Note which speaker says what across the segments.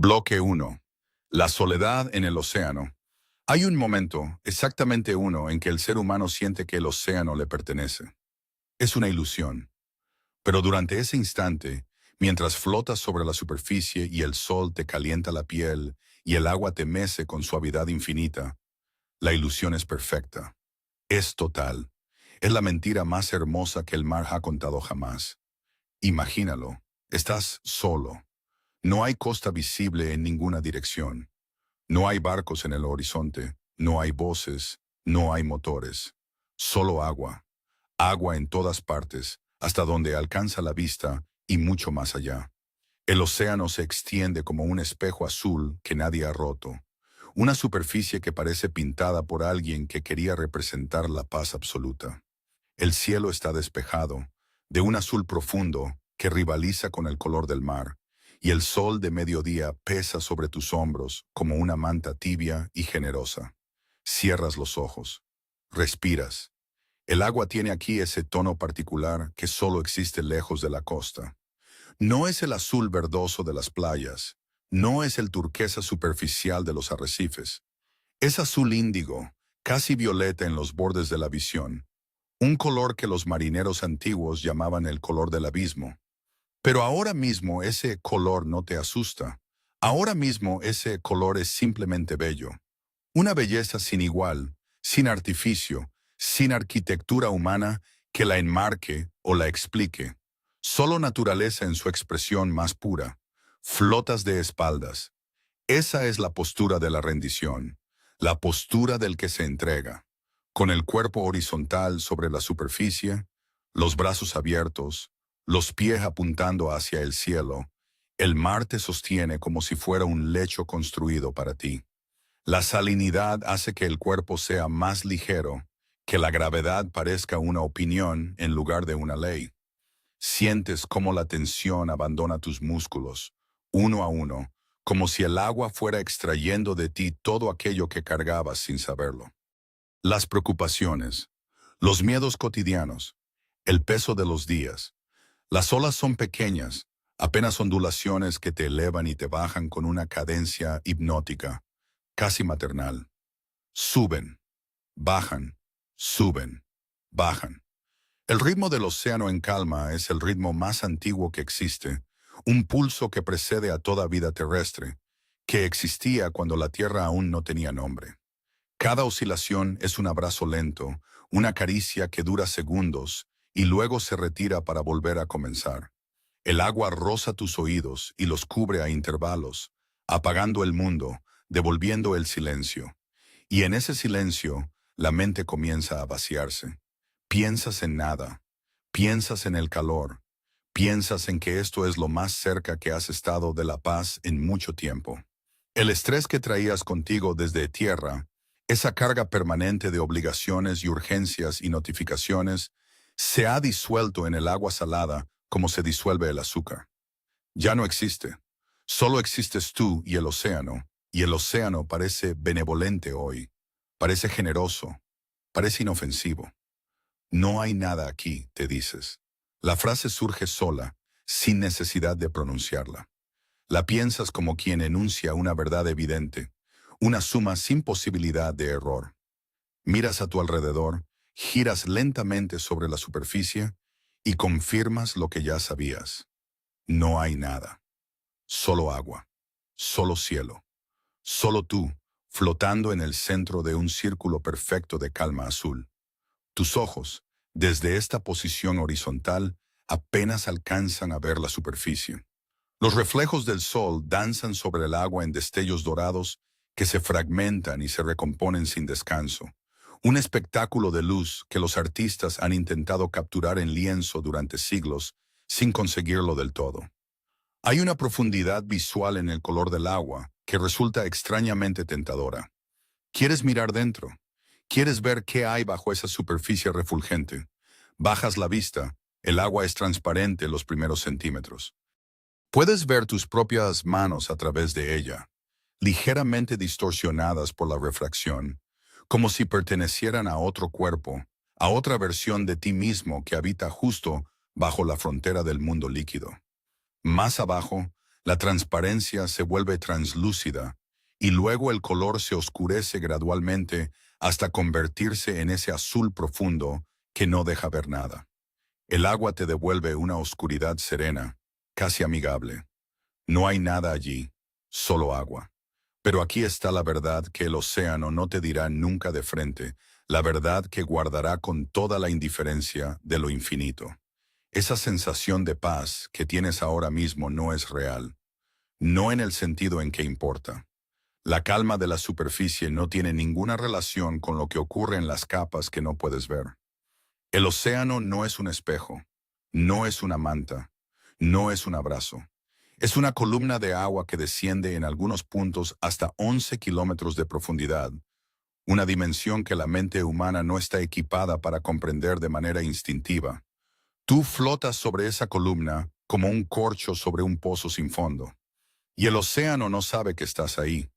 Speaker 1: Bloque 1. La soledad en el océano. Hay un momento, exactamente uno, en que el ser humano siente que el océano le pertenece. Es una ilusión. Pero durante ese instante, mientras flotas sobre la superficie y el sol te calienta la piel y el agua te mece con suavidad infinita, la ilusión es perfecta. Es total. Es la mentira más hermosa que el mar ha contado jamás. Imagínalo. Estás solo. No hay costa visible en ninguna dirección. No hay barcos en el horizonte, no hay voces, no hay motores. Solo agua. Agua en todas partes, hasta donde alcanza la vista y mucho más allá. El océano se extiende como un espejo azul que nadie ha roto. Una superficie que parece pintada por alguien que quería representar la paz absoluta. El cielo está despejado, de un azul profundo que rivaliza con el color del mar, y el sol de mediodía pesa sobre tus hombros como una manta tibia y generosa. Cierras los ojos. Respiras. El agua tiene aquí ese tono particular que solo existe lejos de la costa. No es el azul verdoso de las playas, no es el turquesa superficial de los arrecifes. Es azul índigo, casi violeta en los bordes de la visión, un color que los marineros antiguos llamaban el color del abismo. Pero ahora mismo ese color no te asusta. Ahora mismo ese color es simplemente bello. Una belleza sin igual, sin artificio, sin arquitectura humana que la enmarque o la explique. Solo naturaleza en su expresión más pura. Flotas de espaldas. Esa es la postura de la rendición, la postura del que se entrega. Con el cuerpo horizontal sobre la superficie, los brazos abiertos, los pies apuntando hacia el cielo, el mar te sostiene como si fuera un lecho construido para ti. La salinidad hace que el cuerpo sea más ligero, que la gravedad parezca una opinión en lugar de una ley. Sientes cómo la tensión abandona tus músculos, uno a uno, como si el agua fuera extrayendo de ti todo aquello que cargabas sin saberlo. Las preocupaciones, los miedos cotidianos, el peso de los días. Las olas son pequeñas, apenas ondulaciones que te elevan y te bajan con una cadencia hipnótica, casi maternal. Suben, bajan, suben, bajan. El ritmo del océano en calma es el ritmo más antiguo que existe, un pulso que precede a toda vida terrestre, que existía cuando la Tierra aún no tenía nombre. Cada oscilación es un abrazo lento, una caricia que dura segundos y luego se retira para volver a comenzar. El agua roza tus oídos y los cubre a intervalos, apagando el mundo, devolviendo el silencio. Y en ese silencio, la mente comienza a vaciarse. Piensas en nada, piensas en el calor, piensas en que esto es lo más cerca que has estado de la paz en mucho tiempo. El estrés que traías contigo desde tierra, esa carga permanente de obligaciones y urgencias y notificaciones, se ha disuelto en el agua salada como se disuelve el azúcar. Ya no existe. Solo existes tú y el océano parece benevolente hoy, parece generoso, parece inofensivo. No hay nada aquí, te dices. La frase surge sola, sin necesidad de pronunciarla. La piensas como quien enuncia una verdad evidente, una suma sin posibilidad de error. Miras a tu alrededor, giras lentamente sobre la superficie y confirmas lo que ya sabías. No hay nada. Solo agua, solo cielo, solo tú, flotando en el centro de un círculo perfecto de calma azul. Tus ojos, desde esta posición horizontal, apenas alcanzan a ver la superficie. Los reflejos del sol danzan sobre el agua en destellos dorados que se fragmentan y se recomponen sin descanso. Un espectáculo de luz que los artistas han intentado capturar en lienzo durante siglos sin conseguirlo del todo. Hay una profundidad visual en el color del agua que resulta extrañamente tentadora. ¿Quieres mirar dentro? ¿Quieres ver qué hay bajo esa superficie refulgente? Bajas la vista, el agua es transparente los primeros centímetros. Puedes ver tus propias manos a través de ella, ligeramente distorsionadas por la refracción, como si pertenecieran a otro cuerpo, a otra versión de ti mismo que habita justo bajo la frontera del mundo líquido. Más abajo, La transparencia se vuelve translúcida y luego el color se oscurece gradualmente hasta convertirse en ese azul profundo que no deja ver nada. El agua te devuelve una oscuridad serena, casi amigable. No hay nada allí, solo agua. Pero aquí está la verdad que el océano no te dirá nunca de frente, la verdad que guardará con toda la indiferencia de lo infinito. Esa sensación de paz que tienes ahora mismo no es real, no en el sentido en que importa. La calma de la superficie no tiene ninguna relación con lo que ocurre en las capas que no puedes ver. El océano no es un espejo, no es una manta, no es un abrazo. Es una columna de agua que desciende en algunos puntos hasta 11 kilómetros de profundidad, una dimensión que la mente humana no está equipada para comprender de manera instintiva. Tú flotas sobre esa columna como un corcho sobre un pozo sin fondo. Y el océano no sabe que estás ahí.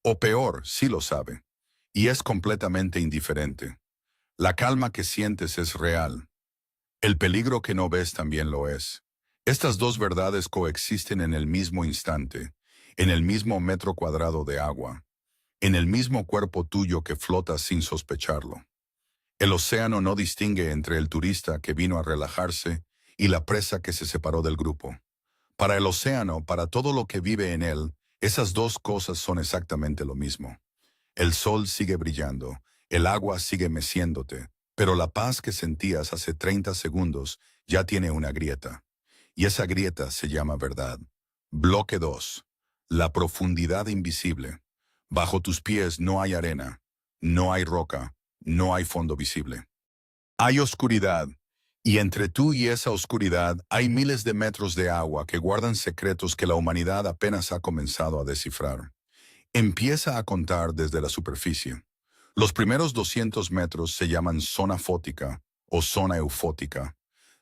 Speaker 1: O peor, sí lo sabe. Y es completamente indiferente. La calma que sientes es real. El peligro que no ves también lo es. Estas dos verdades coexisten en el mismo instante, en el mismo metro cuadrado de agua, en el mismo cuerpo tuyo que flota sin sospecharlo. El océano no distingue entre el turista que vino a relajarse y la presa que se separó del grupo. Para el océano, para todo lo que vive en él, esas dos cosas son exactamente lo mismo. El sol sigue brillando, el agua sigue meciéndote, pero la paz que sentías hace 30 segundos ya tiene una grieta. Y esa grieta se llama verdad. Bloque 2. La profundidad invisible. Bajo tus pies no hay arena, no hay roca, no hay fondo visible. Hay oscuridad, y entre tú y esa oscuridad hay miles de metros de agua que guardan secretos que la humanidad apenas ha comenzado a descifrar. Empieza a contar desde la superficie. Los primeros 200 metros se llaman zona fótica o zona eufótica.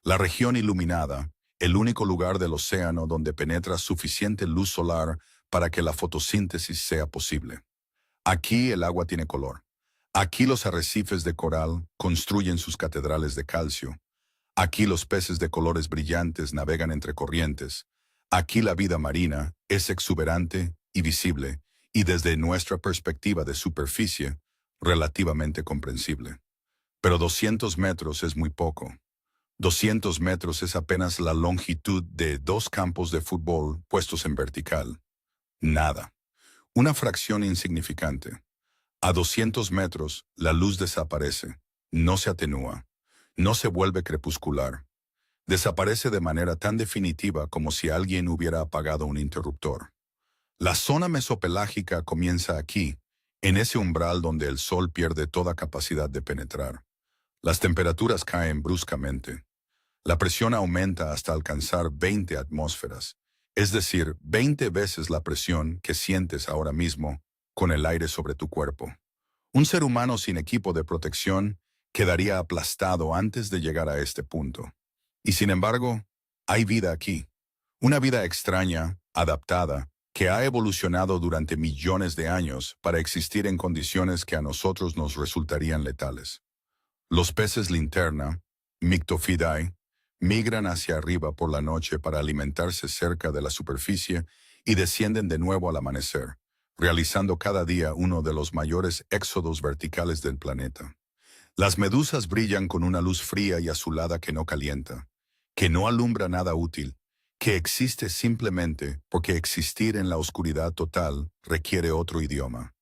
Speaker 1: La región iluminada, el único lugar del océano donde penetra suficiente luz solar para que la fotosíntesis sea posible. Aquí el agua tiene color. Aquí los arrecifes de coral construyen sus catedrales de calcio. Aquí los peces de colores brillantes navegan entre corrientes. Aquí la vida marina es exuberante y visible, y desde nuestra perspectiva de superficie, relativamente comprensible. Pero 200 metros es muy poco. 200 metros es apenas la longitud de 2 campos de fútbol puestos en vertical. Nada. Una fracción insignificante. A 200 metros, la luz desaparece, no se atenúa, no se vuelve crepuscular. Desaparece de manera tan definitiva como si alguien hubiera apagado un interruptor. La zona mesopelágica comienza aquí, en ese umbral donde el sol pierde toda capacidad de penetrar. Las temperaturas caen bruscamente. La presión aumenta hasta alcanzar 20 atmósferas, es decir, 20 veces la presión que sientes ahora mismo con el aire sobre tu cuerpo. Un ser humano sin equipo de protección quedaría aplastado antes de llegar a este punto. Y sin embargo, hay vida aquí. Una vida extraña, adaptada, que ha evolucionado durante millones de años para existir en condiciones que a nosotros nos resultarían letales. Los peces linterna, Myctophidae, migran hacia arriba por la noche para alimentarse cerca de la superficie y descienden de nuevo al amanecer, realizando cada día uno de los mayores éxodos verticales del planeta. Las medusas brillan con una luz fría y azulada que no calienta, que no alumbra nada útil, que existe simplemente porque existir en la oscuridad total requiere otro idioma.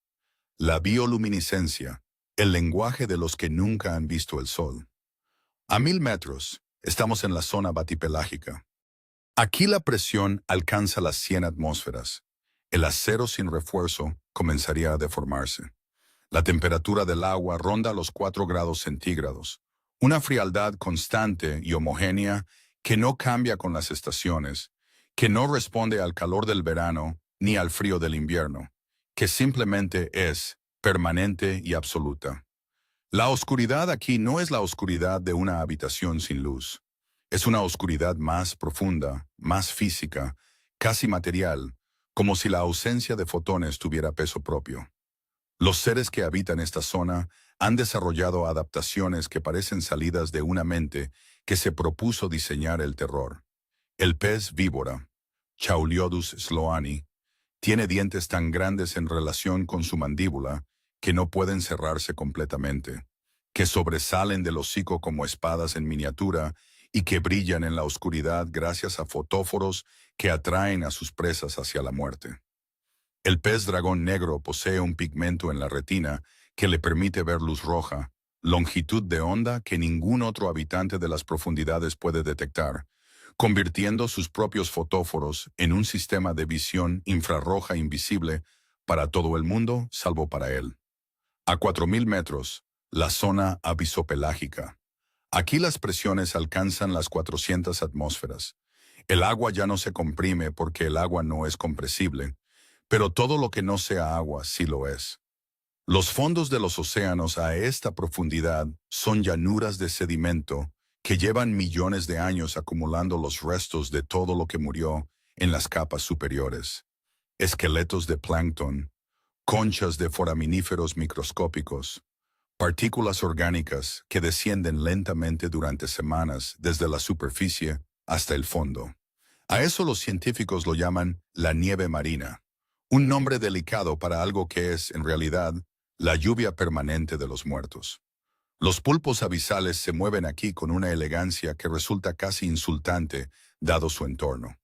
Speaker 1: La bioluminiscencia, el lenguaje de los que nunca han visto el sol. A 1000 metros, estamos en la zona batipelágica. Aquí la presión alcanza las 100 atmósferas. El acero sin refuerzo comenzaría a deformarse. La temperatura del agua ronda los 4 grados centígrados. Una frialdad constante y homogénea que no cambia con las estaciones, que no responde al calor del verano ni al frío del invierno, que simplemente es permanente y absoluta. La oscuridad aquí no es la oscuridad de una habitación sin luz. Es una oscuridad más profunda, más física, casi material, como si la ausencia de fotones tuviera peso propio. Los seres que habitan esta zona han desarrollado adaptaciones que parecen salidas de una mente que se propuso diseñar el terror. El pez víbora, Chauliodus sloani, tiene dientes tan grandes en relación con su mandíbula que no pueden cerrarse completamente, que sobresalen del hocico como espadas en miniatura y que brillan en la oscuridad gracias a fotóforos que atraen a sus presas hacia la muerte. El pez dragón negro posee un pigmento en la retina que le permite ver luz roja, longitud de onda que ningún otro habitante de las profundidades puede detectar, convirtiendo sus propios fotóforos en un sistema de visión infrarroja invisible para todo el mundo salvo para él. A 4.000 metros, la zona abisopelágica. Aquí las presiones alcanzan las 400 atmósferas. El agua ya no se comprime porque el agua no es compresible, pero todo lo que no sea agua sí lo es. Los fondos de los océanos a esta profundidad son llanuras de sedimento que llevan millones de años acumulando los restos de todo lo que murió en las capas superiores. Esqueletos de plancton, conchas de foraminíferos microscópicos, partículas orgánicas que descienden lentamente durante semanas desde la superficie hasta el fondo. A eso los científicos lo llaman la nieve marina, un nombre delicado para algo que es, en realidad, la lluvia permanente de los muertos. Los pulpos abisales se mueven aquí con una elegancia que resulta casi insultante, dado su entorno.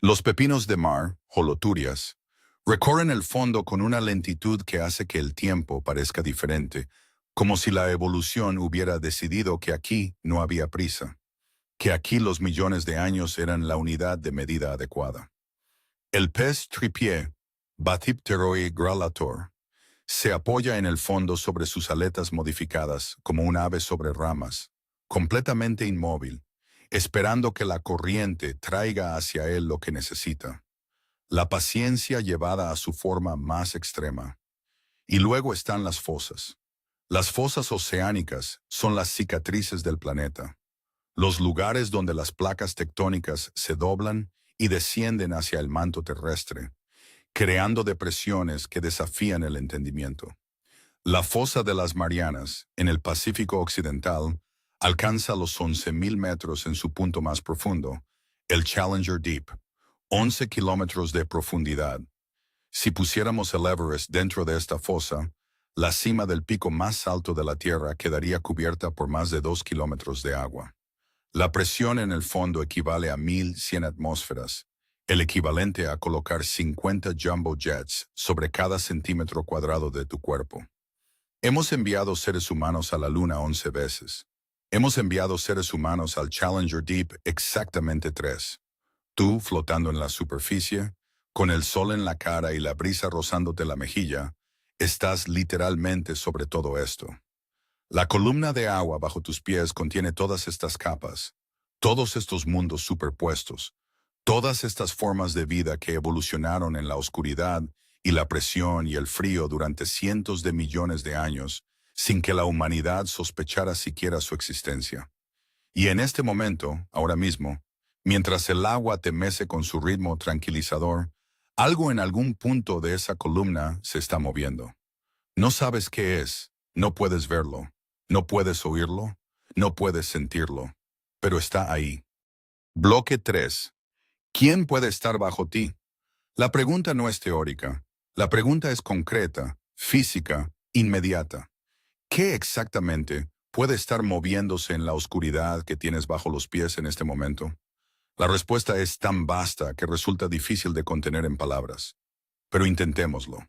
Speaker 1: Los pepinos de mar, holoturias, recorren el fondo con una lentitud que hace que el tiempo parezca diferente, como si la evolución hubiera decidido que aquí no había prisa, que aquí los millones de años eran la unidad de medida adecuada. El pez tripié, Bathypteroi grallator, se apoya en el fondo sobre sus aletas modificadas como un ave sobre ramas, completamente inmóvil, esperando que la corriente traiga hacia él lo que necesita. La paciencia llevada a su forma más extrema. Y luego están las fosas. Las fosas oceánicas son las cicatrices del planeta, los lugares donde las placas tectónicas se doblan y descienden hacia el manto terrestre, creando depresiones que desafían el entendimiento. La fosa de las Marianas, en el Pacífico Occidental, alcanza los 11.000 metros en su punto más profundo, el Challenger Deep, 11 kilómetros de profundidad. Si pusiéramos el Everest dentro de esta fosa, la cima del pico más alto de la Tierra quedaría cubierta por más de 2 kilómetros de agua. La presión en el fondo equivale a 1.100 atmósferas, el equivalente a colocar 50 jumbo jets sobre cada centímetro cuadrado de tu cuerpo. Hemos enviado seres humanos a la Luna 11 veces. Hemos enviado seres humanos al Challenger Deep exactamente 3. Tú, flotando en la superficie, con el sol en la cara y la brisa rozándote la mejilla, estás literalmente sobre todo esto. La columna de agua bajo tus pies contiene todas estas capas, todos estos mundos superpuestos, todas estas formas de vida que evolucionaron en la oscuridad y la presión y el frío durante cientos de millones de años, sin que la humanidad sospechara siquiera su existencia. Y en este momento, ahora mismo, mientras el agua te mece con su ritmo tranquilizador, algo en algún punto de esa columna se está moviendo. No sabes qué es, no puedes verlo, no puedes oírlo, no puedes sentirlo, pero está ahí. Bloque 3. ¿Quién puede estar bajo ti? La pregunta no es teórica. La pregunta es concreta, física, inmediata. ¿Qué exactamente puede estar moviéndose en la oscuridad que tienes bajo los pies en este momento? La respuesta es tan vasta que resulta difícil de contener en palabras. Pero intentémoslo,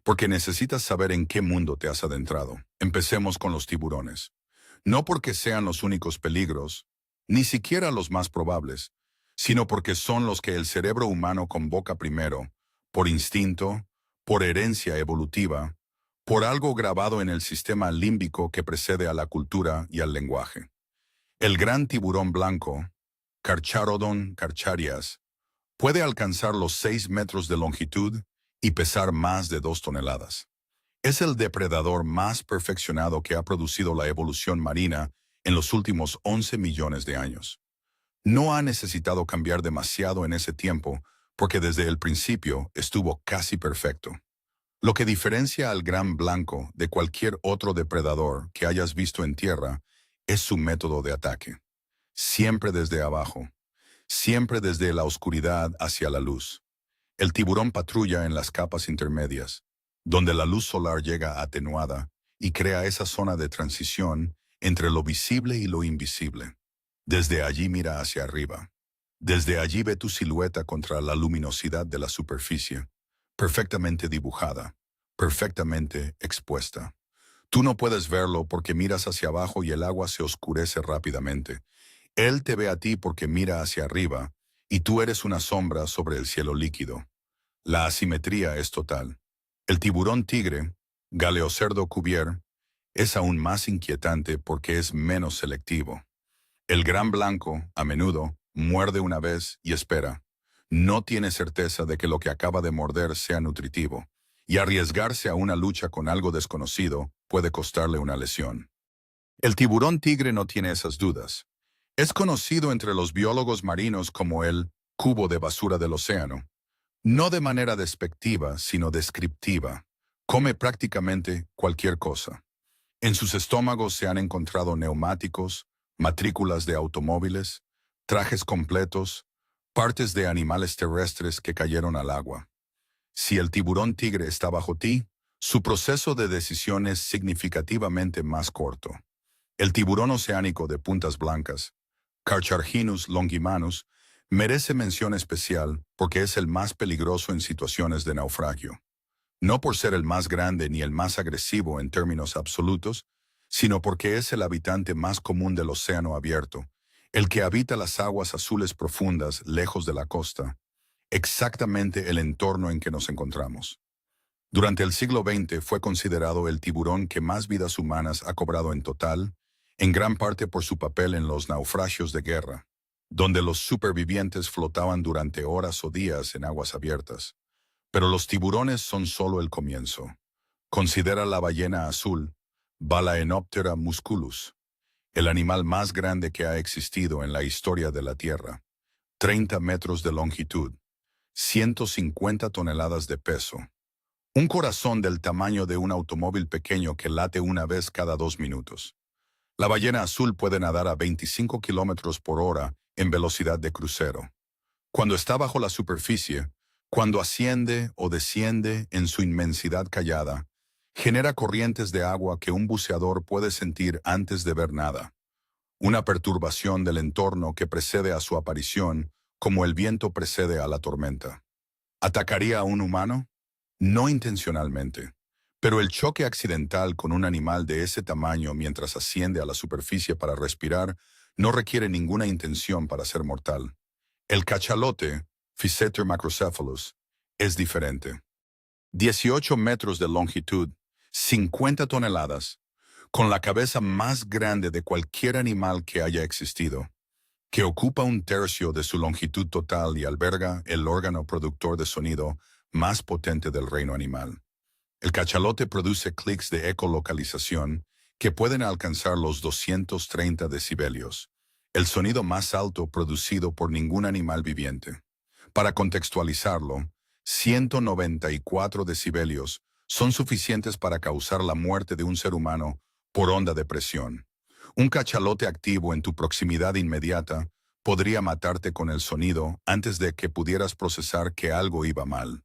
Speaker 1: porque necesitas saber en qué mundo te has adentrado. Empecemos con los tiburones. No porque sean los únicos peligros, ni siquiera los más probables, sino porque son los que el cerebro humano convoca primero, por instinto, por herencia evolutiva, por algo grabado en el sistema límbico que precede a la cultura y al lenguaje. El gran tiburón blanco, Carcharodon carcharias, puede alcanzar los 6 metros de longitud y pesar más de 2 toneladas. Es el depredador más perfeccionado que ha producido la evolución marina en los últimos 11 millones de años. No ha necesitado cambiar demasiado en ese tiempo porque desde el principio estuvo casi perfecto. Lo que diferencia al gran blanco de cualquier otro depredador que hayas visto en tierra es su método de ataque. Siempre desde abajo. siempre desde la oscuridad hacia la luz. El tiburón patrulla en las capas intermedias, donde la luz solar llega atenuada y crea esa zona de transición entre lo visible y lo invisible. Desde allí mira hacia arriba. Desde allí ve tu silueta contra la luminosidad de la superficie, perfectamente dibujada, perfectamente expuesta. Tú no puedes verlo porque miras hacia abajo y el agua se oscurece rápidamente. Él te ve a ti porque mira hacia arriba y tú eres una sombra sobre el cielo líquido. La asimetría es total. El tiburón tigre, Galeocerdo cuvier, es aún más inquietante porque es menos selectivo. El gran blanco, a menudo, muerde una vez y espera. No tiene certeza de que lo que acaba de morder sea nutritivo, y arriesgarse a una lucha con algo desconocido puede costarle una lesión. El tiburón tigre no tiene esas dudas. Es conocido entre los biólogos marinos como el cubo de basura del océano. No de manera despectiva, sino descriptiva. Come prácticamente cualquier cosa. En sus estómagos se han encontrado neumáticos, matrículas de automóviles, trajes completos, partes de animales terrestres que cayeron al agua. Si el tiburón tigre está bajo ti, su proceso de decisión es significativamente más corto. El tiburón oceánico de puntas blancas, Carcharhinus longimanus, merece mención especial porque es el más peligroso en situaciones de naufragio. No por ser el más grande ni el más agresivo en términos absolutos, sino porque es el habitante más común del océano abierto, el que habita las aguas azules profundas lejos de la costa, exactamente el entorno en que nos encontramos. Durante el siglo XX fue considerado el tiburón que más vidas humanas ha cobrado en total, en gran parte por su papel en los naufragios de guerra, donde los supervivientes flotaban durante horas o días en aguas abiertas. Pero los tiburones son solo el comienzo. Considera la ballena azul, Balaenoptera musculus, el animal más grande que ha existido en la historia de la Tierra. 30 metros de longitud, 150 toneladas de peso. Un corazón del tamaño de un automóvil pequeño que late una vez cada 2 minutos. La ballena azul puede nadar a 25 kilómetros por hora en velocidad de crucero. Cuando está bajo la superficie, cuando asciende o desciende en su inmensidad callada, genera corrientes de agua que un buceador puede sentir antes de ver nada. Una perturbación del entorno que precede a su aparición, como el viento precede a la tormenta. ¿Atacaría a un humano? No intencionalmente. Pero el choque accidental con un animal de ese tamaño mientras asciende a la superficie para respirar no requiere ninguna intención para ser mortal. El cachalote, Physeter macrocephalus, es diferente. 18 metros de longitud, 50 toneladas, con la cabeza más grande de cualquier animal que haya existido, que ocupa un tercio de su longitud total y alberga el órgano productor de sonido más potente del reino animal. El cachalote produce clics de ecolocalización que pueden alcanzar los 230 decibelios, el sonido más alto producido por ningún animal viviente. Para contextualizarlo, 194 decibelios son suficientes para causar la muerte de un ser humano por onda de presión. Un cachalote activo en tu proximidad inmediata podría matarte con el sonido antes de que pudieras procesar que algo iba mal.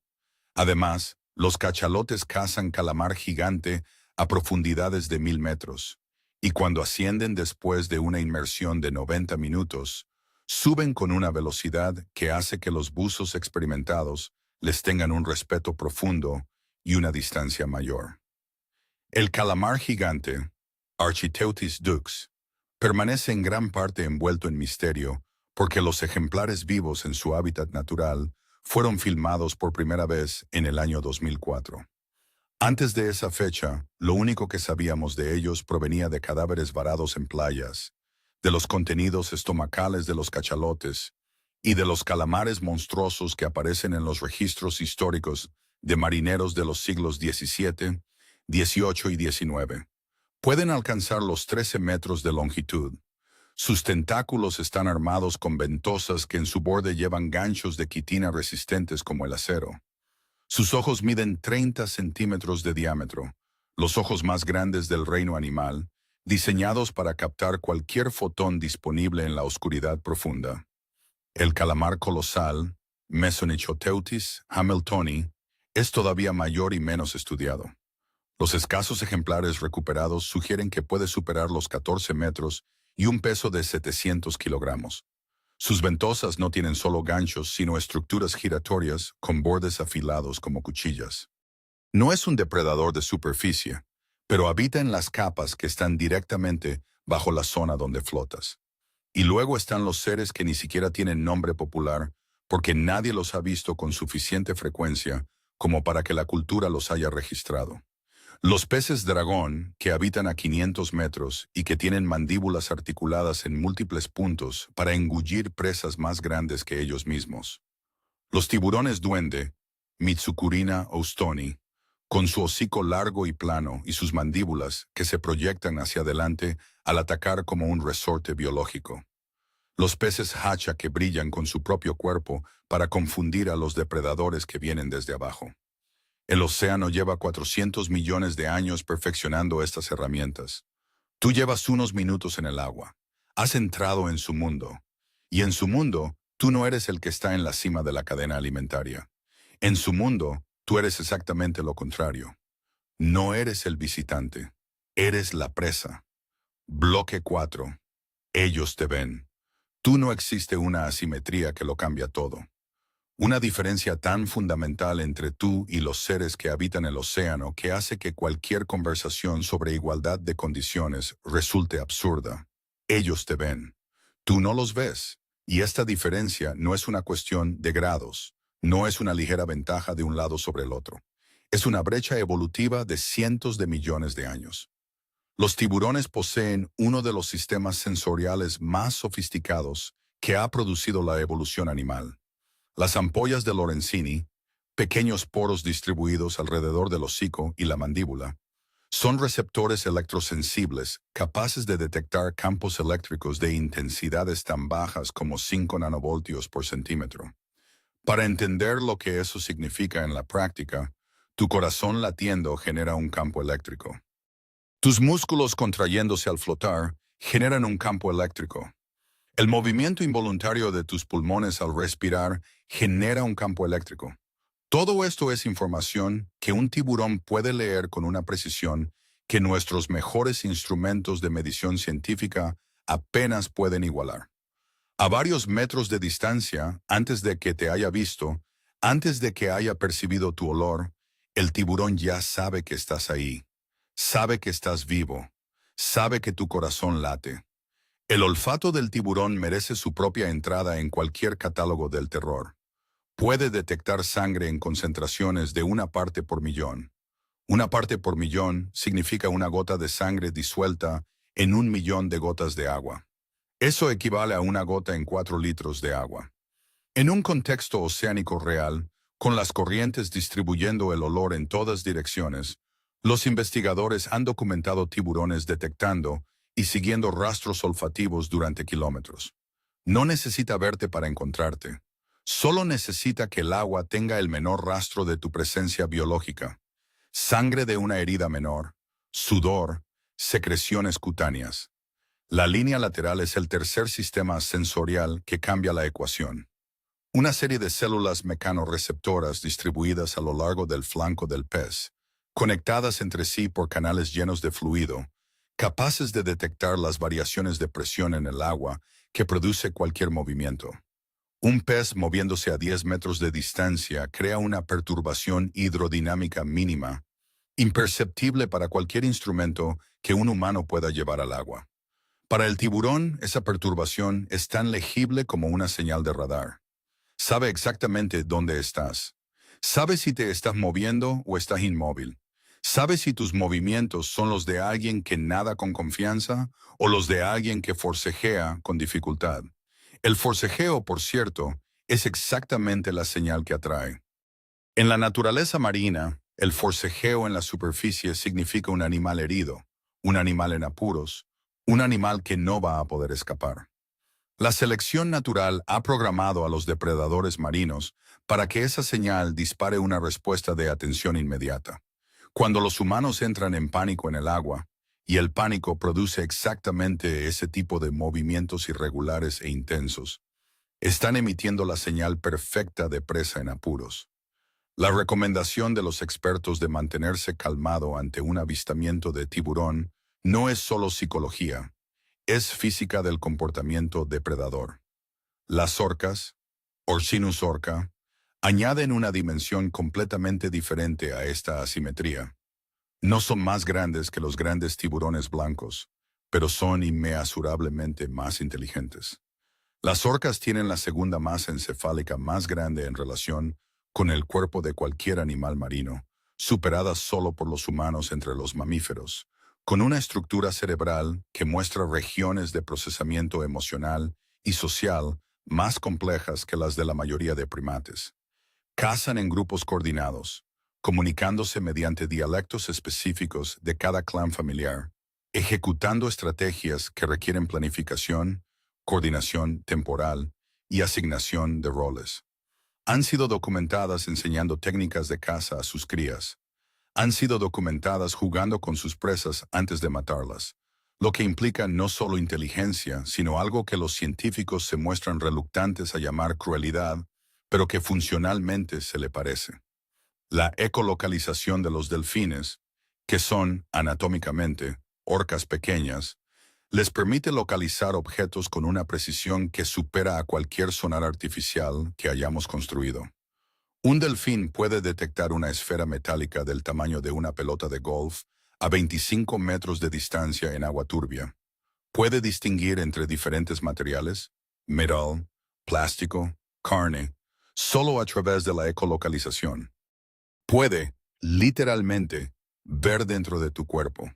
Speaker 1: Además, los cachalotes cazan calamar gigante a profundidades de 1000 metros, y cuando ascienden después de una inmersión de 90 minutos, suben con una velocidad que hace que los buzos experimentados les tengan un respeto profundo y una distancia mayor. El calamar gigante, Architeuthis dux, permanece en gran parte envuelto en misterio porque los ejemplares vivos en su hábitat natural fueron filmados por primera vez en el año 2004. Antes de esa fecha, lo único que sabíamos de ellos provenía de cadáveres varados en playas, de los contenidos estomacales de los cachalotes y de los calamares monstruosos que aparecen en los registros históricos de marineros de los siglos XVII, XVIII y XIX. Pueden alcanzar los 13 metros de longitud. Sus tentáculos están armados con ventosas que en su borde llevan ganchos de quitina resistentes como el acero. Sus ojos miden 30 centímetros de diámetro, los ojos más grandes del reino animal, diseñados para captar cualquier fotón disponible en la oscuridad profunda. El calamar colosal, Mesonichoteuthis hamiltoni, es todavía mayor y menos estudiado. Los escasos ejemplares recuperados sugieren que puede superar los 14 metros y un peso de 700 kilogramos. Sus ventosas no tienen solo ganchos, sino estructuras giratorias con bordes afilados como cuchillas. No es un depredador de superficie, pero habita en las capas que están directamente bajo la zona donde flotas. Y luego están los seres que ni siquiera tienen nombre popular porque nadie los ha visto con suficiente frecuencia como para que la cultura los haya registrado. Los peces dragón, que habitan a 500 metros y que tienen mandíbulas articuladas en múltiples puntos para engullir presas más grandes que ellos mismos. Los tiburones duende, Mitsukurina oustoni, con su hocico largo y plano y sus mandíbulas que se proyectan hacia adelante al atacar como un resorte biológico. Los peces hacha que brillan con su propio cuerpo para confundir a los depredadores que vienen desde abajo. El océano lleva 400 millones de años perfeccionando estas herramientas. Tú llevas unos minutos en el agua. Has entrado en su mundo. Y en su mundo, tú no eres el que está en la cima de la cadena alimentaria. En su mundo, tú eres exactamente lo contrario. No eres el visitante. Eres la presa. Bloque 4. Ellos te ven. Tú no existe una asimetría que lo cambia todo. Una diferencia tan fundamental entre tú y los seres que habitan el océano que hace que cualquier conversación sobre igualdad de condiciones resulte absurda. Ellos te ven. Tú no los ves. Y esta diferencia no es una cuestión de grados. No es una ligera ventaja de un lado sobre el otro. Es una brecha evolutiva de cientos de millones de años. Los tiburones poseen uno de los sistemas sensoriales más sofisticados que ha producido la evolución animal. Las ampollas de Lorenzini, pequeños poros distribuidos alrededor del hocico y la mandíbula, son receptores electrosensibles capaces de detectar campos eléctricos de intensidades tan bajas como 5 nanovoltios por centímetro. Para entender lo que eso significa en la práctica, tu corazón latiendo genera un campo eléctrico. Tus músculos contrayéndose al flotar generan un campo eléctrico. El movimiento involuntario de tus pulmones al respirar genera un campo eléctrico. Todo esto es información que un tiburón puede leer con una precisión que nuestros mejores instrumentos de medición científica apenas pueden igualar. A varios metros de distancia, antes de que te haya visto, antes de que haya percibido tu olor, el tiburón ya sabe que estás ahí, sabe que estás vivo, sabe que tu corazón late. El olfato del tiburón merece su propia entrada en cualquier catálogo del terror. Puede detectar sangre en concentraciones de 1 parte por millón. 1 parte por millón significa una gota de sangre disuelta en 1 millón de gotas de agua. Eso equivale a una gota en 4 litros de agua. En un contexto oceánico real, con las corrientes distribuyendo el olor en todas direcciones, los investigadores han documentado tiburones detectando y siguiendo rastros olfativos durante kilómetros. No necesita verte para encontrarte. Solo necesita que el agua tenga el menor rastro de tu presencia biológica. Sangre de una herida menor, sudor, secreciones cutáneas. La línea lateral es el tercer sistema sensorial que cambia la ecuación. Una serie de células mecanorreceptoras distribuidas a lo largo del flanco del pez, conectadas entre sí por canales llenos de fluido, capaces de detectar las variaciones de presión en el agua que produce cualquier movimiento. Un pez moviéndose a 10 metros de distancia crea una perturbación hidrodinámica mínima, imperceptible para cualquier instrumento que un humano pueda llevar al agua. Para el tiburón, esa perturbación es tan legible como una señal de radar. Sabe exactamente dónde estás. Sabe si te estás moviendo o estás inmóvil. Sabe si tus movimientos son los de alguien que nada con confianza o los de alguien que forcejea con dificultad. El forcejeo, por cierto, es exactamente la señal que atrae. En la naturaleza marina, el forcejeo en la superficie significa un animal herido, un animal en apuros, un animal que no va a poder escapar. La selección natural ha programado a los depredadores marinos para que esa señal dispare una respuesta de atención inmediata. Cuando los humanos entran en pánico en el agua, y el pánico produce exactamente ese tipo de movimientos irregulares e intensos, Están emitiendo la señal perfecta de presa en apuros. La recomendación de los expertos de mantenerse calmado ante un avistamiento de tiburón no es solo psicología, es física del comportamiento depredador. Las orcas, Orcinus orca, añaden una dimensión completamente diferente a esta asimetría. No son más grandes que los grandes tiburones blancos, pero son inmeasurablemente más inteligentes. Las orcas tienen la segunda masa encefálica más grande en relación con el cuerpo de cualquier animal marino, superada solo por los humanos entre los mamíferos, con una estructura cerebral que muestra regiones de procesamiento emocional y social más complejas que las de la mayoría de primates. Cazan en grupos coordinados, comunicándose mediante dialectos específicos de cada clan familiar, ejecutando estrategias que requieren planificación, coordinación temporal y asignación de roles. Han sido documentadas enseñando técnicas de caza a sus crías. Han sido documentadas jugando con sus presas antes de matarlas, lo que implica no solo inteligencia, sino algo que los científicos se muestran reluctantes a llamar crueldad, pero que funcionalmente se le parece. La ecolocalización de los delfines, que son, anatómicamente, orcas pequeñas, les permite localizar objetos con una precisión que supera a cualquier sonar artificial que hayamos construido. Un delfín puede detectar una esfera metálica del tamaño de una pelota de golf a 25 metros de distancia en agua turbia. Puede distinguir entre diferentes materiales, metal, plástico, carne, solo a través de la ecolocalización. Puede, literalmente, ver dentro de tu cuerpo.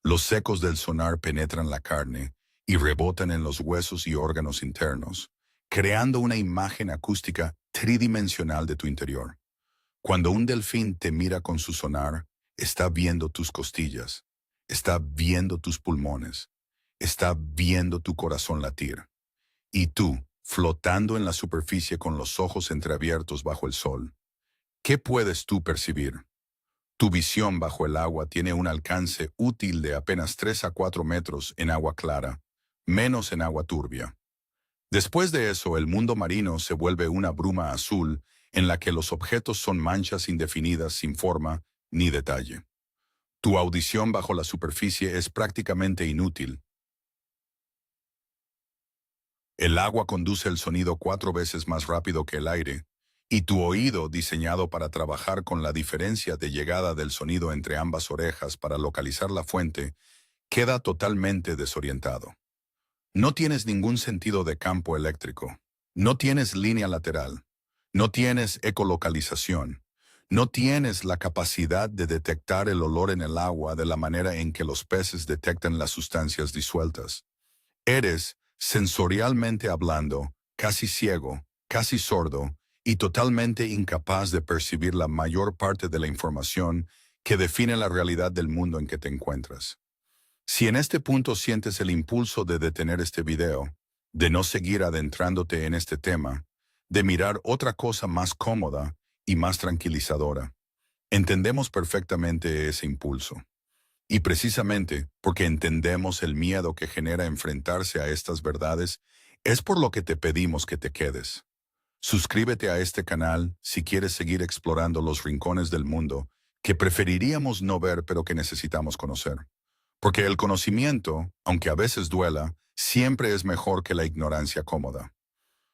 Speaker 1: Los ecos del sonar penetran la carne y rebotan en los huesos y órganos internos, creando una imagen acústica tridimensional de tu interior. Cuando un delfín te mira con su sonar, está viendo tus costillas, está viendo tus pulmones, está viendo tu corazón latir. Y tú, flotando en la superficie con los ojos entreabiertos bajo el sol, ¿qué puedes tú percibir? Tu visión bajo el agua tiene un alcance útil de apenas 3 a 4 metros en agua clara, menos en agua turbia. Después de eso, el mundo marino se vuelve una bruma azul en la que los objetos son manchas indefinidas sin forma ni detalle. Tu audición bajo la superficie es prácticamente inútil. El agua conduce el sonido 4 veces más rápido que el aire, y tu oído, diseñado para trabajar con la diferencia de llegada del sonido entre ambas orejas para localizar la fuente, queda totalmente desorientado. No tienes ningún sentido de campo eléctrico. No tienes línea lateral. No tienes ecolocalización. No tienes la capacidad de detectar el olor en el agua de la manera en que los peces detectan las sustancias disueltas. Eres, sensorialmente hablando, casi ciego, casi sordo, y totalmente incapaz de percibir la mayor parte de la información que define la realidad del mundo en que te encuentras. Si en este punto sientes el impulso de detener este video, de no seguir adentrándote en este tema, de mirar otra cosa más cómoda y más tranquilizadora, entendemos perfectamente ese impulso. Y precisamente porque entendemos el miedo que genera enfrentarse a estas verdades, es por lo que te pedimos que te quedes. Suscríbete a este canal si quieres seguir explorando los rincones del mundo que preferiríamos no ver pero que necesitamos conocer. Porque el conocimiento, aunque a veces duela, siempre es mejor que la ignorancia cómoda.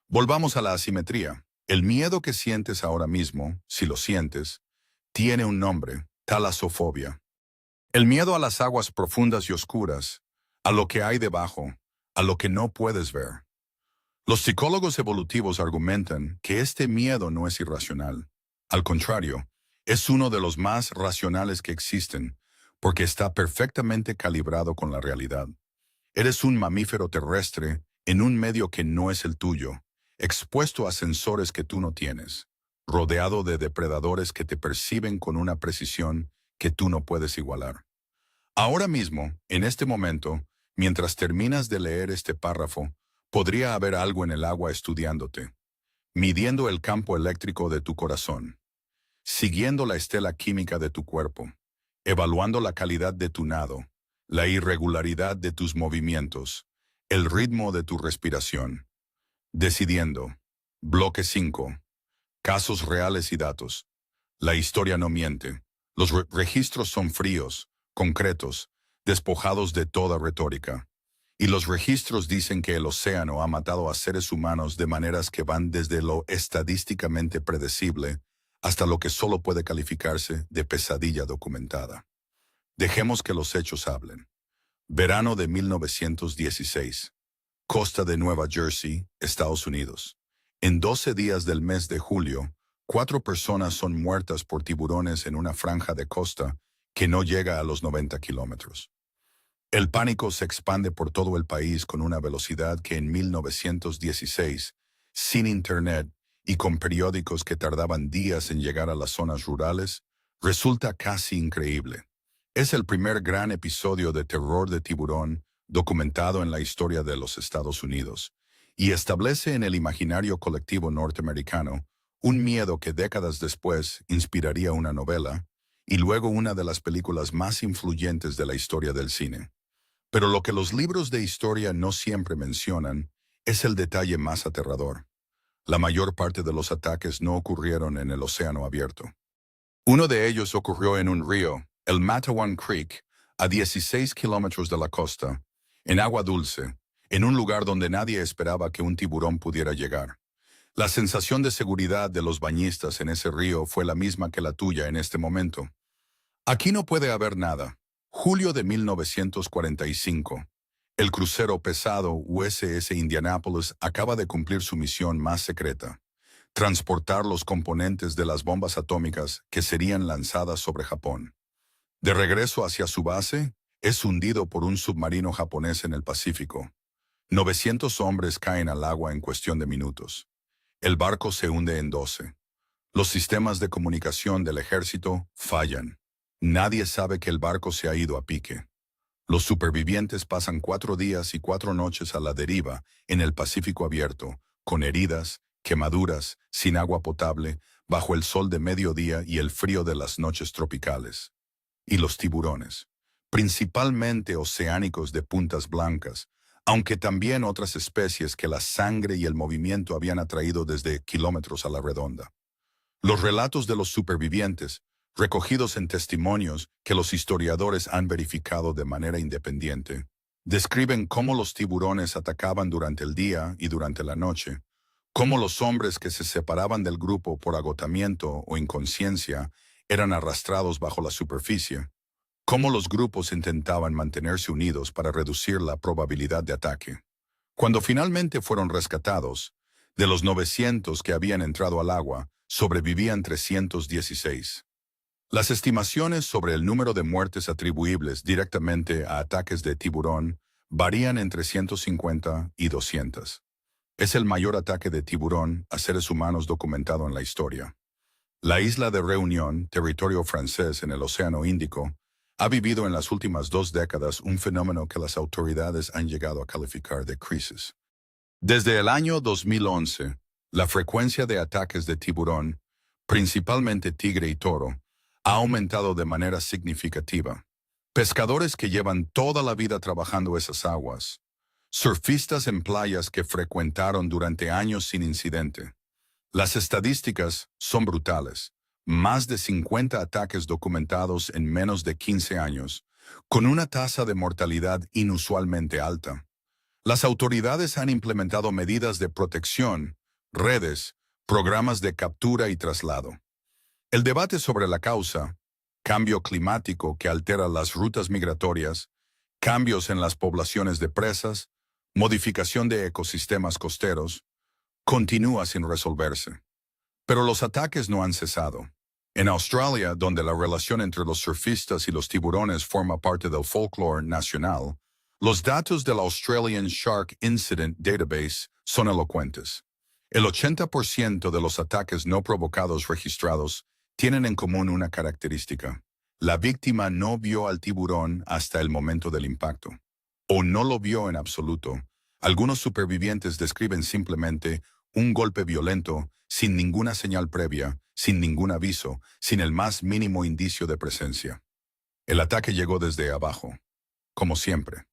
Speaker 1: Volvamos a la asimetría. El miedo que sientes ahora mismo, si lo sientes, tiene un nombre: talasofobia. El miedo a las aguas profundas y oscuras, a lo que hay debajo, a lo que no puedes ver. Los psicólogos evolutivos argumentan que este miedo no es irracional. Al contrario, es uno de los más racionales que existen, porque está perfectamente calibrado con la realidad. Eres un mamífero terrestre en un medio que no es el tuyo, expuesto a sensores que tú no tienes, rodeado de depredadores que te perciben con una precisión que tú no puedes igualar. Ahora mismo, en este momento, mientras terminas de leer este párrafo, podría haber algo en el agua estudiándote, midiendo el campo eléctrico de tu corazón, siguiendo la estela química de tu cuerpo, evaluando la calidad de tu nado, la irregularidad de tus movimientos, el ritmo de tu respiración. Decidiendo. Bloque 5. Casos reales y datos. La historia no miente. Los registros son fríos, concretos, despojados de toda retórica. Y los registros dicen que el océano ha matado a seres humanos de maneras que van desde lo estadísticamente predecible hasta lo que solo puede calificarse de pesadilla documentada. Dejemos que los hechos hablen. Verano de 1916. Costa de Nueva Jersey, Estados Unidos. En 12 días del mes de julio, 4 personas son muertas por tiburones en una franja de costa que no llega a los 90 kilómetros. El pánico se expande por todo el país con una velocidad que en 1916, sin internet y con periódicos que tardaban días en llegar a las zonas rurales, resulta casi increíble. Es el primer gran episodio de terror de tiburón documentado en la historia de los Estados Unidos, y establece en el imaginario colectivo norteamericano un miedo que décadas después inspiraría una novela y luego una de las películas más influyentes de la historia del cine. Pero lo que los libros de historia no siempre mencionan es el detalle más aterrador. La mayor parte de los ataques no ocurrieron en el océano abierto. Uno de ellos ocurrió en un río, el Matawan Creek, a 16 kilómetros de la costa, en agua dulce, en un lugar donde nadie esperaba que un tiburón pudiera llegar. La sensación de seguridad de los bañistas en ese río fue la misma que la tuya en este momento. Aquí no puede haber nada. Julio de 1945. El crucero pesado USS Indianapolis acaba de cumplir su misión más secreta: transportar los componentes de las bombas atómicas que serían lanzadas sobre Japón. De regreso hacia su base, es hundido por un submarino japonés en el Pacífico. 900 hombres caen al agua en cuestión de minutos. El barco se hunde en 12. Los sistemas de comunicación del ejército fallan. Nadie sabe que el barco se ha ido a pique. Los supervivientes pasan 4 días y 4 noches a la deriva en el Pacífico abierto, con heridas, quemaduras, sin agua potable, bajo el sol de mediodía y el frío de las noches tropicales. Y los tiburones, principalmente oceánicos de puntas blancas, aunque también otras especies que la sangre y el movimiento habían atraído desde kilómetros a la redonda. Los relatos de los supervivientes, recogidos en testimonios que los historiadores han verificado de manera independiente, describen cómo los tiburones atacaban durante el día y durante la noche, cómo los hombres que se separaban del grupo por agotamiento o inconsciencia eran arrastrados bajo la superficie, cómo los grupos intentaban mantenerse unidos para reducir la probabilidad de ataque. Cuando finalmente fueron rescatados, de los 900 que habían entrado al agua, sobrevivían 316. Las estimaciones sobre el número de muertes atribuibles directamente a ataques de tiburón varían entre 150 y 200. Es el mayor ataque de tiburón a seres humanos documentado en la historia. La isla de Reunión, territorio francés en el Océano Índico, ha vivido en las últimas 2 décadas un fenómeno que las autoridades han llegado a calificar de crisis. Desde el año 2011, la frecuencia de ataques de tiburón, principalmente tigre y toro, ha aumentado de manera significativa. Pescadores que llevan toda la vida trabajando esas aguas, surfistas en playas que frecuentaron durante años sin incidente. Las estadísticas son brutales. Más de 50 ataques documentados en menos de 15 años, con una tasa de mortalidad inusualmente alta. Las autoridades han implementado medidas de protección, redes, programas de captura y traslado. El debate sobre la causa, cambio climático que altera las rutas migratorias, cambios en las poblaciones de presas, modificación de ecosistemas costeros, continúa sin resolverse. Pero los ataques no han cesado. En Australia, donde la relación entre los surfistas y los tiburones forma parte del folclore nacional, los datos del Australian Shark Incident Database son elocuentes. El 80% de los ataques no provocados registrados tienen en común una característica: la víctima no vio al tiburón hasta el momento del impacto, o no lo vio en absoluto. Algunos supervivientes describen simplemente un golpe violento, sin ninguna señal previa, sin ningún aviso, sin el más mínimo indicio de presencia. El ataque llegó desde abajo, como siempre.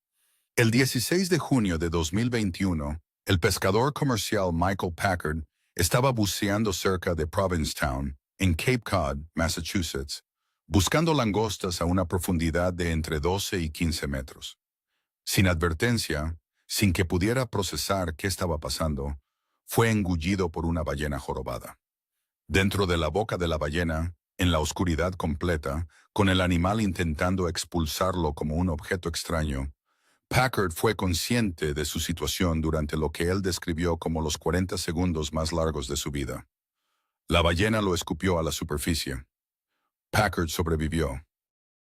Speaker 1: El 16 de junio de 2021, El pescador comercial Michael Packard estaba buceando cerca de Provincetown, en Cape Cod, Massachusetts, buscando langostas a una profundidad de entre 12 y 15 metros. Sin advertencia, sin que pudiera procesar qué estaba pasando, fue engullido por una ballena jorobada. Dentro de la boca de la ballena, en la oscuridad completa, con el animal intentando expulsarlo como un objeto extraño, Packard fue consciente de su situación durante lo que él describió como los 40 segundos más largos de su vida. La ballena lo escupió a la superficie. Packard sobrevivió.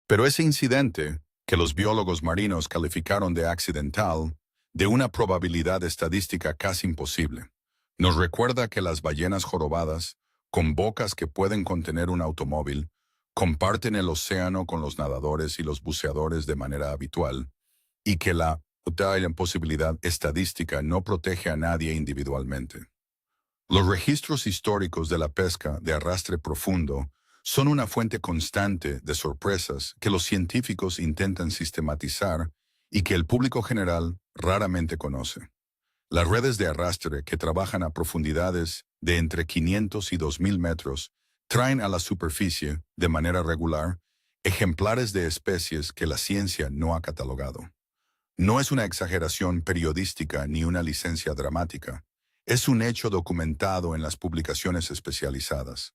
Speaker 1: Pero ese incidente, que los biólogos marinos calificaron de accidental, de una probabilidad estadística casi imposible, nos recuerda que las ballenas jorobadas, con bocas que pueden contener un automóvil, comparten el océano con los nadadores y los buceadores de manera habitual, y que la imposibilidad estadística no protege a nadie individualmente. Los registros históricos de la pesca de arrastre profundo son una fuente constante de sorpresas que los científicos intentan sistematizar y que el público general raramente conoce. Las redes de arrastre que trabajan a profundidades de entre 500 y 2000 metros traen a la superficie, de manera regular, ejemplares de especies que la ciencia no ha catalogado. No es una exageración periodística ni una licencia dramática. Es un hecho documentado en las publicaciones especializadas.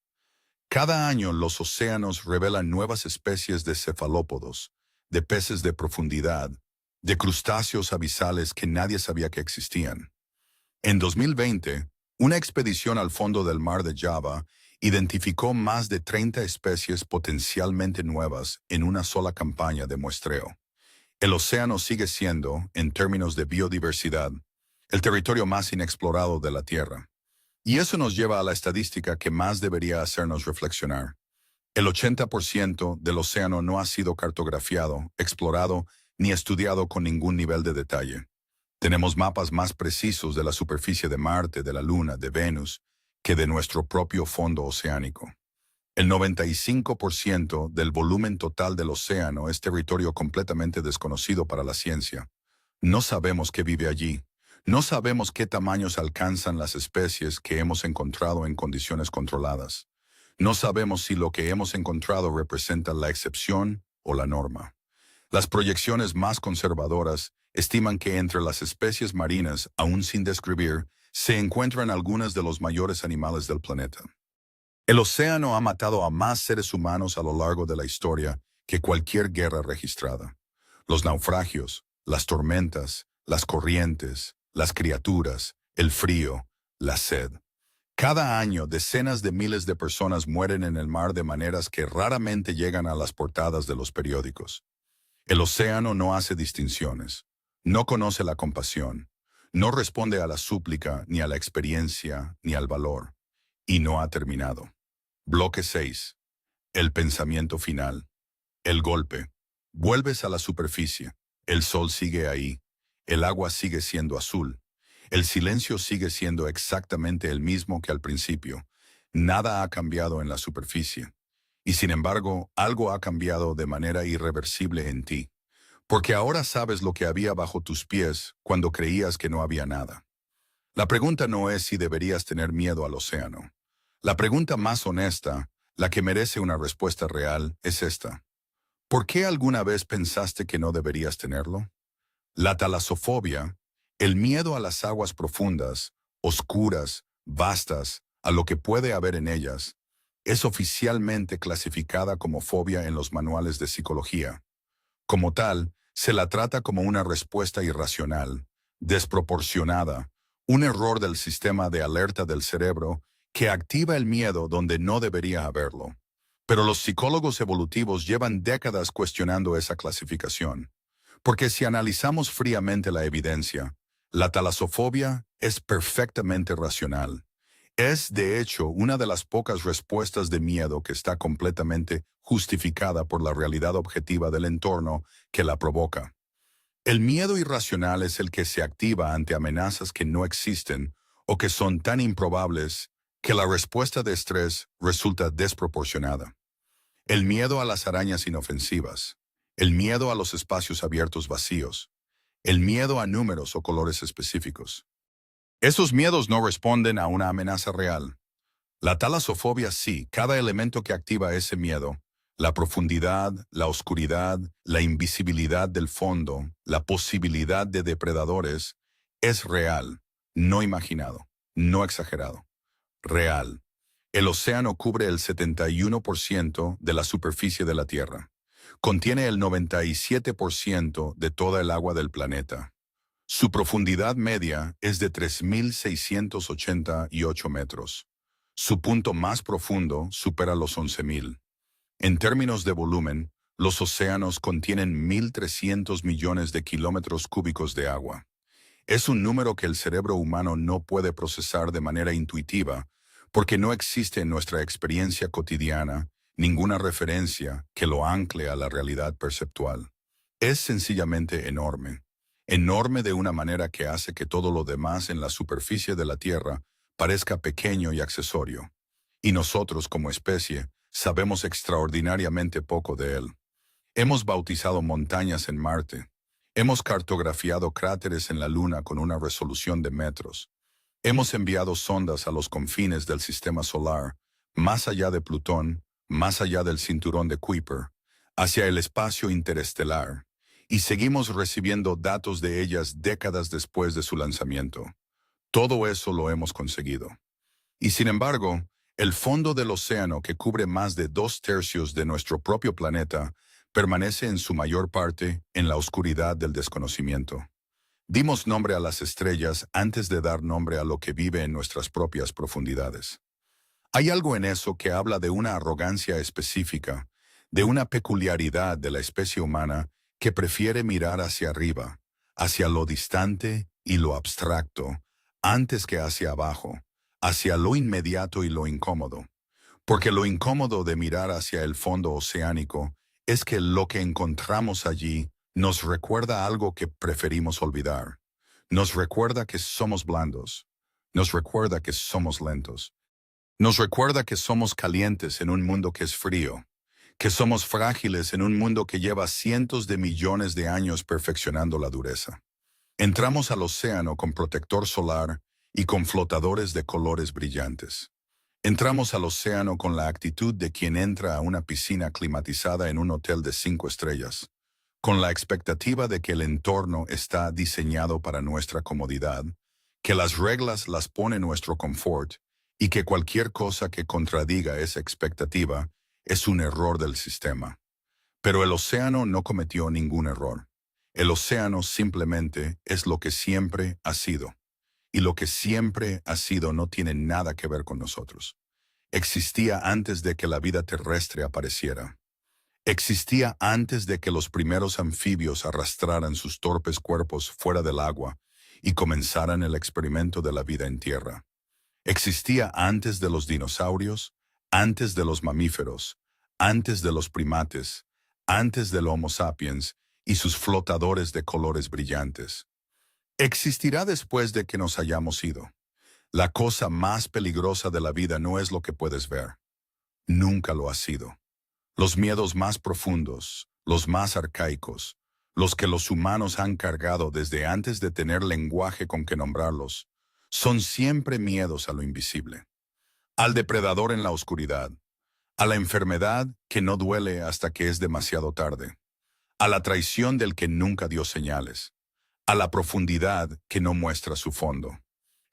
Speaker 1: Cada año los océanos revelan nuevas especies de cefalópodos, de peces de profundidad, de crustáceos abisales que nadie sabía que existían. En 2020, una expedición al fondo del mar de Java identificó más de 30 especies potencialmente nuevas en una sola campaña de muestreo. El océano sigue siendo, en términos de biodiversidad, el territorio más inexplorado de la Tierra. Y eso nos lleva a la estadística que más debería hacernos reflexionar. El 80% del océano no ha sido cartografiado, explorado ni estudiado con ningún nivel de detalle. Tenemos mapas más precisos de la superficie de Marte, de la Luna, de Venus, que de nuestro propio fondo oceánico. El 95% del volumen total del océano es territorio completamente desconocido para la ciencia. No sabemos qué vive allí. No sabemos qué tamaños alcanzan las especies que hemos encontrado en condiciones controladas. No sabemos si lo que hemos encontrado representa la excepción o la norma. Las proyecciones más conservadoras estiman que entre las especies marinas, aún sin describir, se encuentran algunas de los mayores animales del planeta. El océano ha matado a más seres humanos a lo largo de la historia que cualquier guerra registrada. Los naufragios, las tormentas, las corrientes, las criaturas, el frío, la sed. Cada año, decenas de miles de personas mueren en el mar de maneras que raramente llegan a las portadas de los periódicos. El océano no hace distinciones, no conoce la compasión, no responde a la súplica, ni a la experiencia, ni al valor, y no ha terminado. Bloque 6. El pensamiento final. El golpe. Vuelves a la superficie. El sol sigue ahí. El agua sigue siendo azul. El silencio sigue siendo exactamente el mismo que al principio. Nada ha cambiado en la superficie. Y sin embargo, algo ha cambiado de manera irreversible en ti. Porque ahora sabes lo que había bajo tus pies cuando creías que no había nada. La pregunta no es si deberías tener miedo al océano. La pregunta más honesta, la que merece una respuesta real, es esta. ¿Por qué alguna vez pensaste que no deberías tenerlo? La talasofobia, el miedo a las aguas profundas, oscuras, vastas, a lo que puede haber en ellas, es oficialmente clasificada como fobia en los manuales de psicología. Como tal, se la trata como una respuesta irracional, desproporcionada, un error del sistema de alerta del cerebro que activa el miedo donde no debería haberlo. Pero los psicólogos evolutivos llevan décadas cuestionando esa clasificación. Porque si analizamos fríamente la evidencia, la talasofobia es perfectamente racional. Es, de hecho, una de las pocas respuestas de miedo que está completamente justificada por la realidad objetiva del entorno que la provoca. El miedo irracional es el que se activa ante amenazas que no existen o que son tan improbables que la respuesta de estrés resulta desproporcionada. El miedo a las arañas inofensivas, el miedo a los espacios abiertos vacíos, el miedo a números o colores específicos. Esos miedos no responden a una amenaza real. La talasofobia sí, cada elemento que activa ese miedo, la profundidad, la oscuridad, la invisibilidad del fondo, la posibilidad de depredadores, es real, no imaginado, no exagerado, real. El océano cubre el 71% de la superficie de la Tierra. Contiene el 97% de toda el agua del planeta. Su profundidad media es de 3.688 metros. Su punto más profundo supera los 11.000. En términos de volumen, los océanos contienen 1.300 millones de kilómetros cúbicos de agua. Es un número que el cerebro humano no puede procesar de manera intuitiva porque no existe en nuestra experiencia cotidiana ninguna referencia que lo ancle a la realidad perceptual. Es sencillamente enorme. Enorme de una manera que hace que todo lo demás en la superficie de la Tierra parezca pequeño y accesorio. Y nosotros, como especie, sabemos extraordinariamente poco de él. Hemos bautizado montañas en Marte. Hemos cartografiado cráteres en la Luna con una resolución de metros. Hemos enviado sondas a los confines del sistema solar, más allá de Plutón, más allá del cinturón de Kuiper, hacia el espacio interestelar, y seguimos recibiendo datos de ellas décadas después de su lanzamiento. Todo eso lo hemos conseguido. Y sin embargo, el fondo del océano, que cubre más de 2/3 de nuestro propio planeta, permanece en su mayor parte en la oscuridad del desconocimiento. Dimos nombre a las estrellas antes de dar nombre a lo que vive en nuestras propias profundidades. Hay algo en eso que habla de una arrogancia específica, de una peculiaridad de la especie humana que prefiere mirar hacia arriba, hacia lo distante y lo abstracto, antes que hacia abajo, hacia lo inmediato y lo incómodo. Porque lo incómodo de mirar hacia el fondo oceánico es que lo que encontramos allí nos recuerda algo que preferimos olvidar. Nos recuerda que somos blandos. Nos recuerda que somos lentos. Nos recuerda que somos calientes en un mundo que es frío, que somos frágiles en un mundo que lleva cientos de millones de años perfeccionando la dureza. Entramos al océano con protector solar y con flotadores de colores brillantes. Entramos al océano con la actitud de quien entra a una piscina climatizada en un hotel de 5 estrellas, con la expectativa de que el entorno está diseñado para nuestra comodidad, que las reglas las pone nuestro confort y que cualquier cosa que contradiga esa expectativa es un error del sistema. Pero el océano no cometió ningún error. El océano simplemente es lo que siempre ha sido. Y lo que siempre ha sido no tiene nada que ver con nosotros. Existía antes de que la vida terrestre apareciera. Existía antes de que los primeros anfibios arrastraran sus torpes cuerpos fuera del agua y comenzaran el experimento de la vida en tierra. Existía antes de los dinosaurios, antes de los mamíferos, antes de los primates, antes del Homo sapiens y sus flotadores de colores brillantes. Existirá después de que nos hayamos ido. La cosa más peligrosa de la vida no es lo que puedes ver. Nunca lo ha sido. Los miedos más profundos, los más arcaicos, los que los humanos han cargado desde antes de tener lenguaje con que nombrarlos, son siempre miedos a lo invisible. Al depredador en la oscuridad, a la enfermedad que no duele hasta que es demasiado tarde, a la traición del que nunca dio señales, a la profundidad que no muestra su fondo.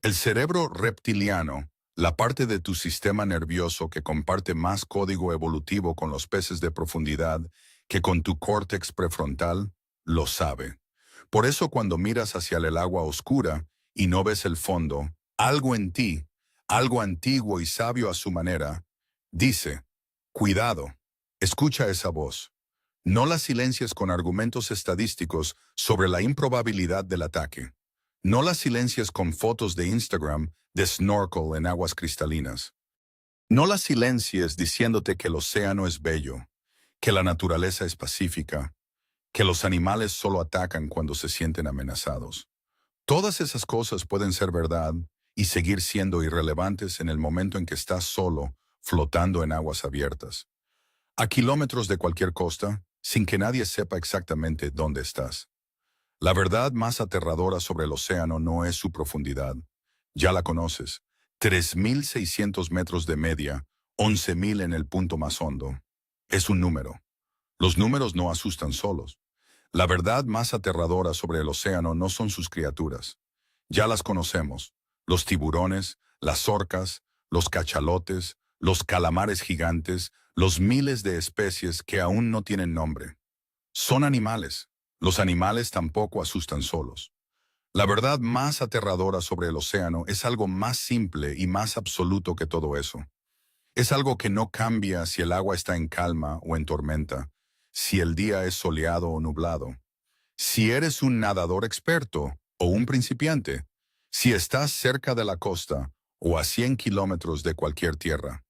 Speaker 1: El cerebro reptiliano, la parte de tu sistema nervioso que comparte más código evolutivo con los peces de profundidad que con tu córtex prefrontal, lo sabe. Por eso cuando miras hacia el agua oscura y no ves el fondo, algo en ti, algo antiguo y sabio a su manera, dice, cuidado, escucha esa voz. No la silencies con argumentos estadísticos sobre la improbabilidad del ataque. No la silencies con fotos de Instagram de snorkel en aguas cristalinas. No la silencies diciéndote que el océano es bello, que la naturaleza es pacífica, que los animales solo atacan cuando se sienten amenazados. Todas esas cosas pueden ser verdad y seguir siendo irrelevantes en el momento en que estás solo, flotando en aguas abiertas, a kilómetros de cualquier costa, sin que nadie sepa exactamente dónde estás. La verdad más aterradora sobre el océano no es su profundidad, Ya la conoces. 3.600 metros de media, 11.000 en el punto más hondo. Es un número. Los números no asustan solos. La verdad más aterradora sobre el océano no son sus criaturas. Ya las conocemos. Los tiburones, las orcas, los cachalotes, los calamares gigantes, los miles de especies que aún no tienen nombre. Son animales. Los animales tampoco asustan solos. La verdad más aterradora sobre el océano es algo más simple y más absoluto que todo eso. Es algo que no cambia si el agua está en calma o en tormenta, si el día es soleado o nublado, si eres un nadador experto o un principiante, si estás cerca de la costa o a 100 kilómetros de cualquier tierra.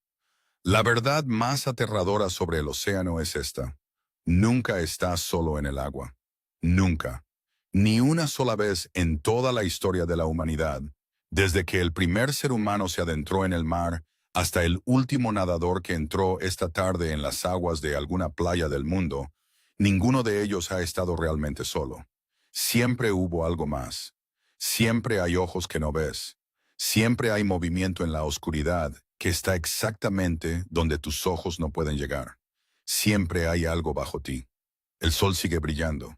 Speaker 1: La verdad más aterradora sobre el océano es esta. Nunca estás solo en el agua. Nunca. Ni una sola vez en toda la historia de la humanidad, desde que el primer ser humano se adentró en el mar hasta el último nadador que entró esta tarde en las aguas de alguna playa del mundo, ninguno de ellos ha estado realmente solo. Siempre hubo algo más. Siempre hay ojos que no ves. Siempre hay movimiento en la oscuridad que está exactamente donde tus ojos no pueden llegar. Siempre hay algo bajo ti. El sol sigue brillando.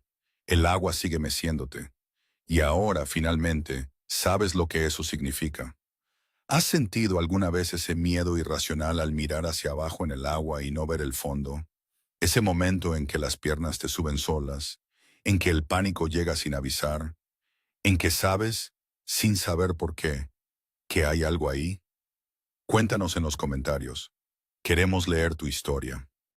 Speaker 1: El agua sigue meciéndote. Y ahora, finalmente, sabes lo que eso significa. ¿Has sentido alguna vez ese miedo irracional al mirar hacia abajo en el agua y no ver el fondo? Ese momento en que las piernas te suben solas, en que el pánico llega sin avisar, en que sabes, sin saber por qué, que hay algo ahí. Cuéntanos en los comentarios. Queremos leer tu historia.